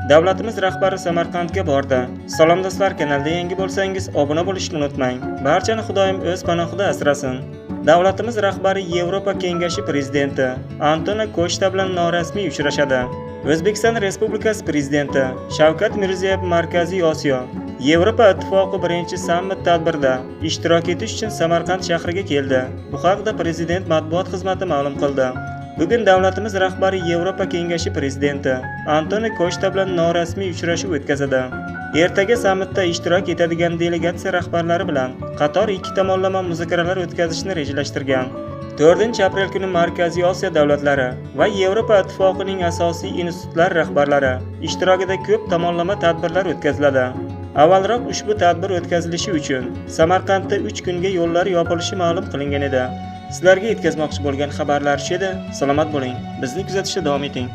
Davlatimiz rahbari Samarqandga bordi. Salom do'stlar, kanalda yangi bo'lsangiz obuna bo'lishni unutmang. Barchani Xudoyim o'z panohida asrasin. Davlatimiz rahbari Yevropa Kengashi prezidenti Antonio Koshta bilan norasmiy uchrashadi. O'zbekiston Respublikasi prezidenti Shavkat Mirziyoyev Markaziy Osiyo Yevropa Ittifoqi birinchi sammit tadbirida ishtirok etish uchun Samarqand shahriga keldi. Bu haqda prezident matbuot xizmati ma'lum qildi. Bugun davlatimiz rahbari Yevropa Kengashi prezidenti Antonio Koshta bilan norasmiy uchrashuv o'tkazadi. Ertaga sammitda ishtirok etadigan delegatsiya rahbarlari bilan qator ikki tomonlama muzokaralar o'tkazishni rejalashtirgan. 4-aprel kuni Markaziy Osiyo davlatlari va Yevropa Ittifoqining asosiy institutlar rahbarlari ishtirokida ko'p tomonlama tadbirlar o'tkaziladi. Avvalroq ushbu tadbir o'tkazilishi uchun Samarqandda 3 kunga yo'llar yopilishi ma'lum qilingan edi. Sizlarga yetkazmoqchi bo'lgan xabarlar shu edi. Salomat bo'ling. Bizni kuzatishda davom eting.